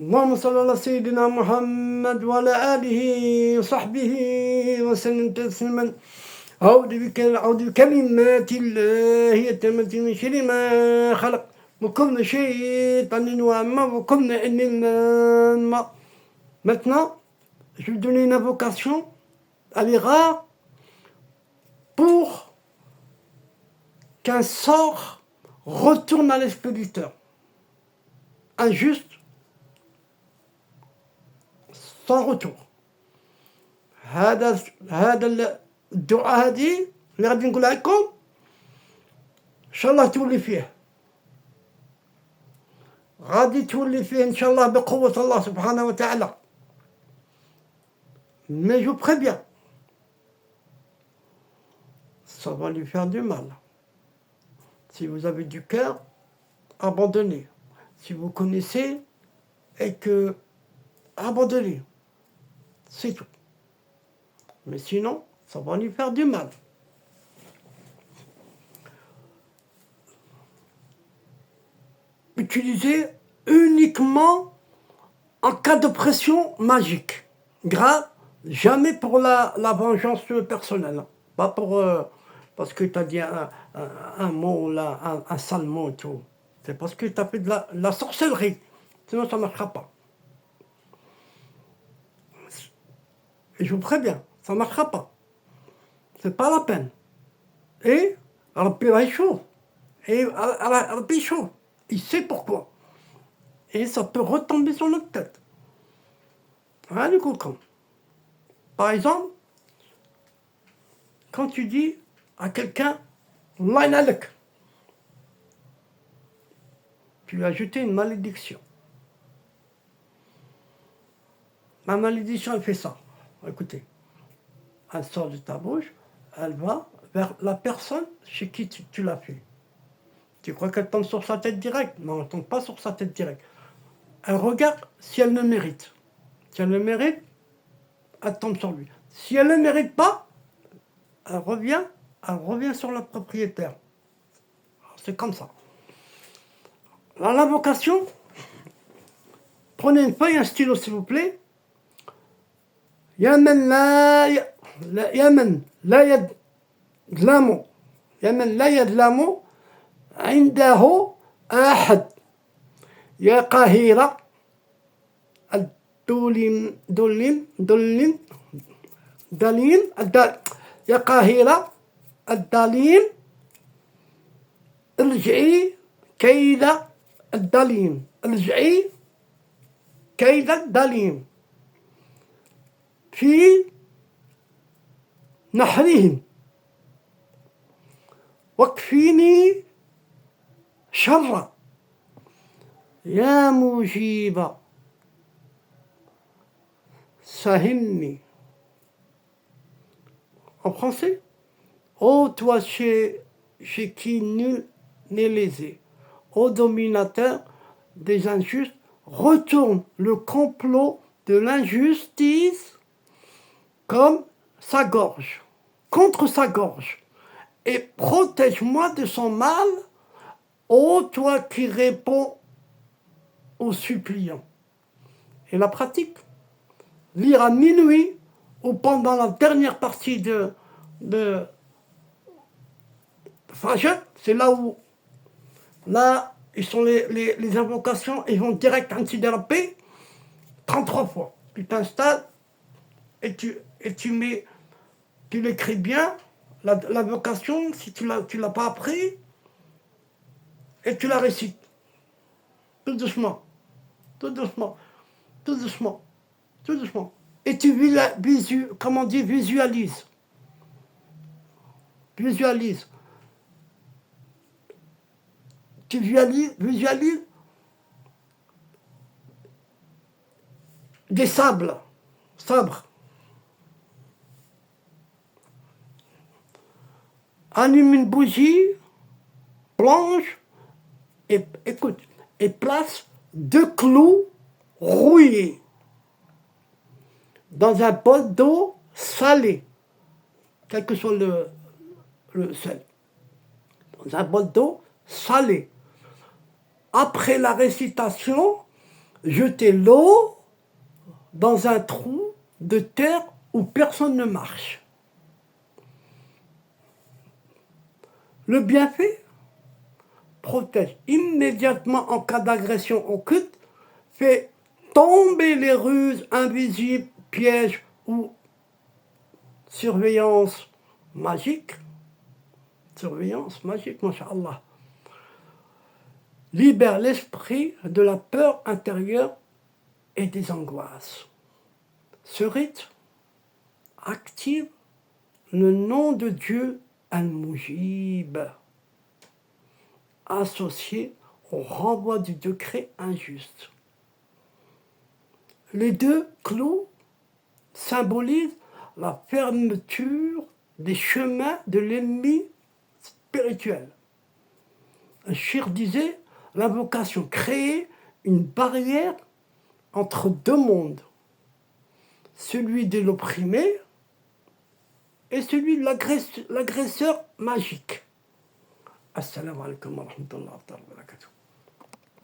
اللهم صل على سيدنا محمد وعلى آله وصحبه وسلم تسليما. أعوذ بكلمات الله التامة من شر ما خلق وكل شيطان وعما وكل إنما. Maintenant, je vais donner une invocation, elle est rare, pour qu'un sort retourne à l'expéditeur. Injuste, sans retour. هذا الدعاء هذه اللي غادي نقولها لكم ان شاء الله تولي فيه، غادي تولي فيه ان شاء الله بقوة الله سبحانه وتعالى. Mais je vous préviens, ça va lui faire du mal. Si vous avez du cœur, abandonnez. Si vous connaissez et que abandonnez, c'est tout. Mais sinon, ça va lui faire du mal. Utilisez uniquement en cas de pression magique. Grave, jamais pour la vengeance personnelle. Pas pour parce que tu as dit un mot, là, un sale mot et tout. C'est parce que tu as fait de la sorcellerie. Sinon, ça ne marchera pas. Et je vous préviens, ça ne marchera pas. C'est pas la peine. Et Rabbi va être chaud. Et Rabbi est chaud. Il sait pourquoi. Et ça peut retomber sur notre tête. Rien du comprendre. Par exemple, quand tu dis à quelqu'un Allah inalek, tu lui as jeté une malédiction. Ma malédiction, elle fait ça. Écoutez, elle sort de ta bouche, elle va vers la personne chez qui tu l'as fait. Tu crois qu'elle tombe sur sa tête directe? Non, elle ne tombe pas sur sa tête directe. Elle regarde si elle le mérite. Si elle le mérite, elle tombe sur lui. Si elle ne le mérite pas, elle revient sur le propriétaire. C'est comme ça. Alors, l'invocation, prenez une feuille, un stylo s'il vous plaît. يمن لا يظلم عنده أحد يا قاهرة يا قاهرة الدليل ارجعي كيد الدليل ارجعي كيد الدليل في نحرهم واكفيني شر يا مجيب سهلني. En français, ô toi chez qui nul n'est lésé, ô dominateur des injustes, retourne le complot de l'injustice comme sa gorge, contre sa gorge, et protège-moi de son mal, ô toi qui réponds aux suppliants. Et la pratique, lire à minuit ou pendant la dernière partie de Fajr, c'est là où, là, ils sont les invocations, ils vont direct antidérapé 33 fois. Tu t'installes et tu l'écris bien, l'invocation, si tu l'as pas appris, et tu la récites. Tout doucement, tout doucement, tout doucement, tout doucement. Et tu visualises. Visualise. Tu visualises des sabres. Allume une bougie blanche et écoute, et place 2 clous rouillés dans un bol d'eau salée, quel que soit le sel, dans un bol d'eau salée. Après la récitation, jeter l'eau dans un trou de terre où personne ne marche. Le bienfait protège immédiatement en cas d'agression occulte, fait tomber les ruses invisibles, pièges ou surveillance magique, masha'Allah, libère l'esprit de la peur intérieure et des angoisses. Ce rite active le nom de Dieu Al-Mujib, associé au renvoi du décret injuste. Les deux clous symbolisent la fermeture des chemins de l'ennemi spirituel. Un shir disait, l'invocation créait une barrière entre deux mondes, celui de l'opprimé et celui de l'agresseur magique. Assalamu alaikum wa rahmatullahi wa barakatuh.